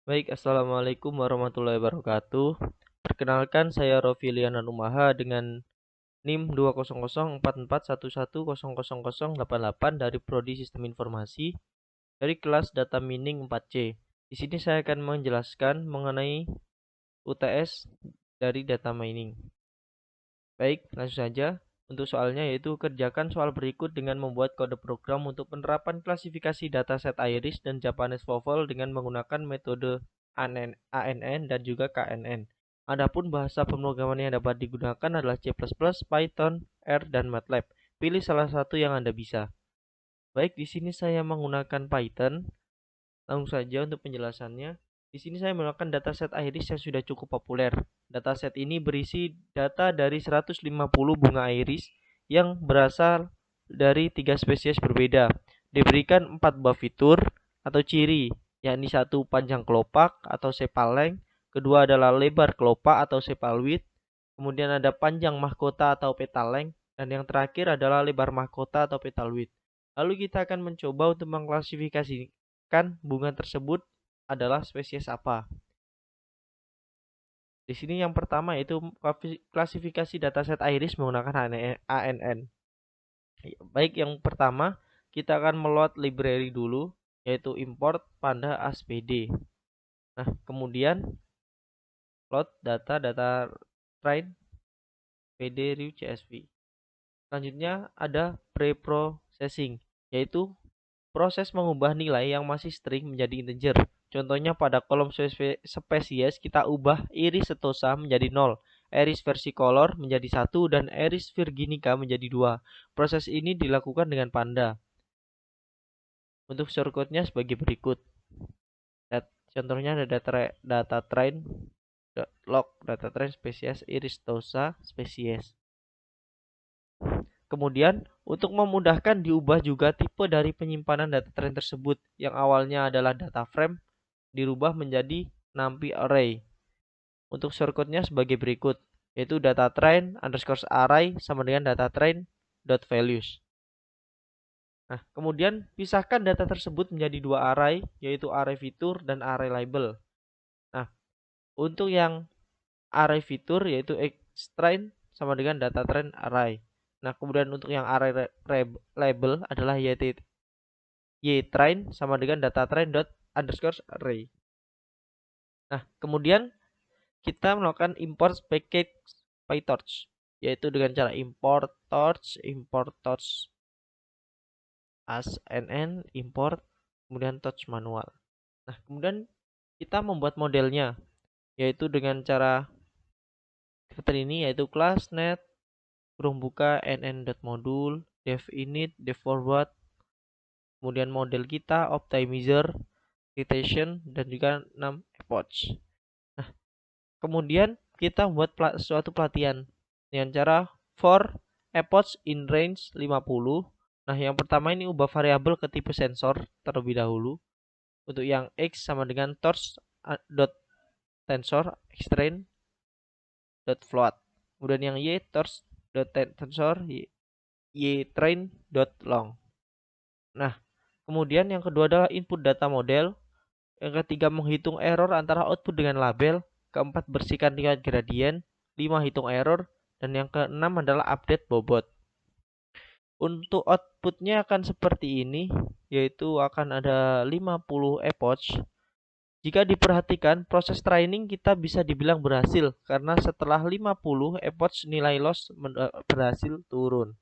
Baik, Assalamualaikum warahmatullahi wabarakatuh. Perkenalkan, saya Rofiliana Numaha dengan NIM 2004411000088 dari Prodi Sistem Informasi dari kelas Data Mining 4C. Di sini saya akan menjelaskan mengenai UTS dari data mining. Baik, langsung saja. Untuk soalnya yaitu kerjakan soal berikut dengan membuat kode program untuk penerapan klasifikasi dataset Iris dan Japanese Waffle dengan menggunakan metode ANN dan juga KNN. Adapun bahasa pemrograman yang dapat digunakan adalah C++, Python, R, dan MATLAB. Pilih salah satu yang Anda bisa. Baik, di sini saya menggunakan Python. Langsung saja untuk penjelasannya. Di sini saya menggunakan dataset iris yang sudah cukup populer. Dataset ini berisi data dari 150 bunga iris yang berasal dari 3 spesies berbeda. Diberikan 4 buah fitur atau ciri, yakni satu panjang kelopak atau sepal length, kedua adalah lebar kelopak atau sepal width, kemudian ada panjang mahkota atau petal length, dan yang terakhir adalah lebar mahkota atau petal width. Lalu kita akan mencoba untuk mengklasifikasi bunga tersebut adalah spesies apa. Di sini yang pertama yaitu klasifikasi dataset iris menggunakan ANN. Baik, yang pertama kita akan meload library dulu, yaitu import panda aspd. Nah, kemudian load data train pd csv. Selanjutnya ada pre-processing, yaitu proses mengubah nilai yang masih string menjadi integer. Contohnya pada kolom spesies kita ubah iris setosa menjadi 0, iris versicolor menjadi 1, dan iris virginica menjadi 2. Proses ini dilakukan dengan panda. Untuk shortcutnya sebagai berikut. Contohnya ada data train log data train spesies iris setosa spesies. Kemudian, untuk memudahkan diubah juga tipe dari penyimpanan data train tersebut yang awalnya adalah data frame dirubah menjadi numpy array. Untuk shortcutnya sebagai berikut, yaitu data train underscore array sama dengan data train dot values. Nah, kemudian pisahkan data tersebut menjadi dua array, yaitu array fitur dan array label. Nah, untuk yang array fitur yaitu xtrain sama dengan data train array. Nah, kemudian untuk yang array label adalah ytrain sama dengan data train dot underscore array. Nah, kemudian kita melakukan import package PyTorch, yaitu dengan cara import torch asnn import kemudian torch manual. Nah, kemudian kita membuat modelnya, yaitu dengan cara seperti ini, yaitu class net kurung buka nn.module dev init dev forward, kemudian model kita optimizer citation dan juga 6 epoch. Nah, kemudian kita buat suatu pelatihan dengan cara for epoch in range 50. Nah, yang pertama ini ubah variabel ke tipe sensor terlebih dahulu. Untuk yang x sama dengan torch dot tensor xtrain dot float. Kemudian yang y torch dot tensor ytrain dot long. Nah, kemudian yang kedua adalah input data model. Yang ketiga menghitung error antara output dengan label. Keempat bersihkan tingkat gradient. 5 hitung error. Dan yang keenam adalah update bobot. Untuk outputnya akan seperti ini, yaitu akan ada 50 epoch. Jika diperhatikan, proses training kita bisa dibilang berhasil karena setelah 50 epoch nilai loss berhasil turun.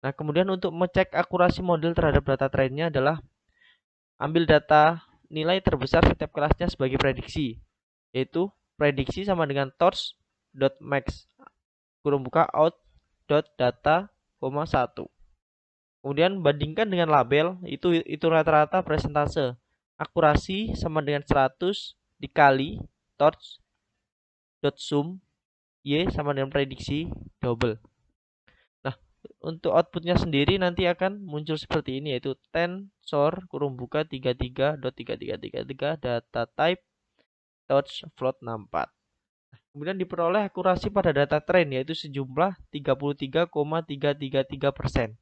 Nah, kemudian untuk mengecek akurasi model terhadap data trainnya adalah ambil data nilai terbesar setiap kelasnya sebagai prediksi, yaitu prediksi sama dengan torch.max kurung buka out.data, 1. Kemudian bandingkan dengan label, itu rata-rata persentase. Akurasi sama dengan 100 dikali torch.sum y sama dengan prediksi double. Nah, untuk outputnya sendiri nanti akan muncul seperti ini, yaitu tensor kurung buka 33.3333 data type torch float 64. Kemudian diperoleh akurasi pada data train yaitu sejumlah 33,333%.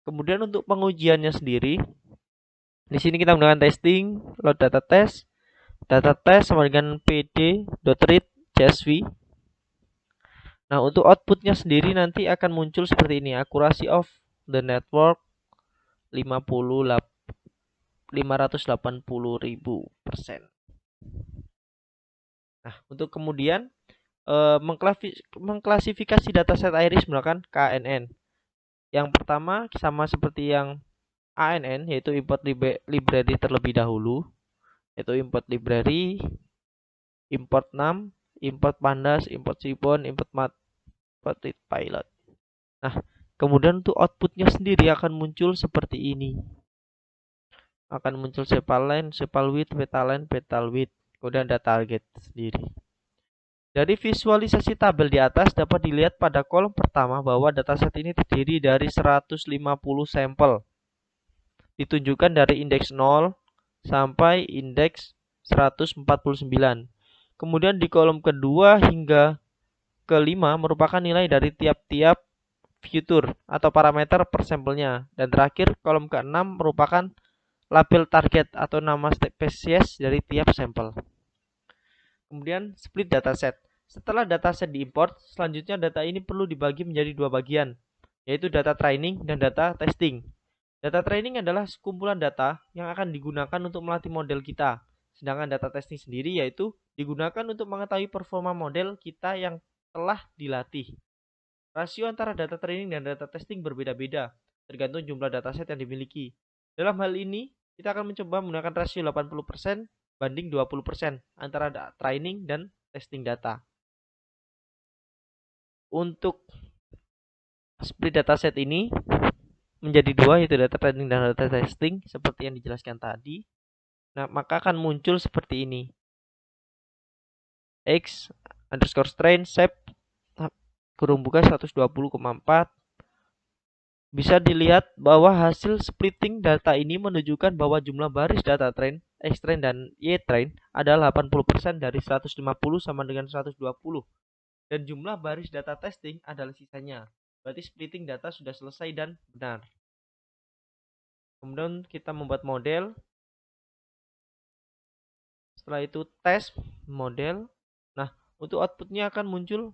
Kemudian untuk pengujiannya sendiri, Di sini kita menggunakan testing, load data test sama dengan pd.read csv. Nah, untuk outputnya sendiri nanti akan muncul seperti ini. Accuracy of the network 580.000%. Nah, untuk kemudian mengklasifikasi dataset Iris menggunakan KNN. Yang pertama sama seperti yang ANN, yaitu import library terlebih dahulu, yaitu import library, import num, import pandas, import seaborn, import matplotlib. Nah, kemudian untuk outputnya sendiri akan muncul seperti ini. Akan muncul sepal line, sepal width, petal width, kemudian data target sendiri. Dari visualisasi tabel di atas dapat dilihat pada kolom pertama bahwa dataset ini terdiri dari 150 sampel. Ditunjukkan dari indeks 0 sampai indeks 149. Kemudian di kolom kedua hingga kelima merupakan nilai dari tiap-tiap fitur atau parameter per sampelnya. Dan terakhir kolom ke-6 merupakan label target atau nama spesies dari tiap sampel. Kemudian split dataset. Setelah dataset diimport, selanjutnya data ini perlu dibagi menjadi dua bagian, yaitu data training dan data testing. Data training adalah sekumpulan data yang akan digunakan untuk melatih model kita. Sedangkan data testing sendiri yaitu digunakan untuk mengetahui performa model kita yang telah dilatih. Rasio antara data training dan data testing berbeda-beda, tergantung jumlah dataset yang dimiliki. Dalam hal ini, kita akan mencoba menggunakan rasio 80% banding 20% antara training dan testing data. Untuk split dataset ini menjadi dua, yaitu data training dan data testing seperti yang dijelaskan tadi. Nah, maka akan muncul seperti ini. X underscore strain shape kurung buka 120,4. Bisa dilihat bahwa hasil splitting data ini menunjukkan bahwa jumlah baris data train, X train dan Y train adalah 80% dari 150 sama dengan 120. Dan jumlah baris data testing adalah sisanya. Berarti splitting data sudah selesai dan benar. Kemudian kita membuat model. Setelah itu tes model. Nah, untuk outputnya akan muncul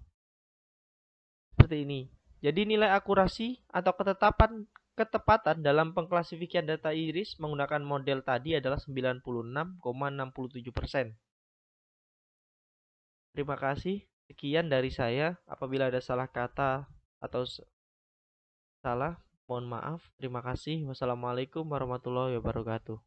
seperti ini. Jadi nilai akurasi atau ketepatan dalam pengklasifikasian data iris menggunakan model tadi adalah 96,67%. Terima kasih. Sekian dari saya. Apabila ada salah kata atau salah, mohon maaf. Terima kasih. Wassalamualaikum warahmatullahi wabarakatuh.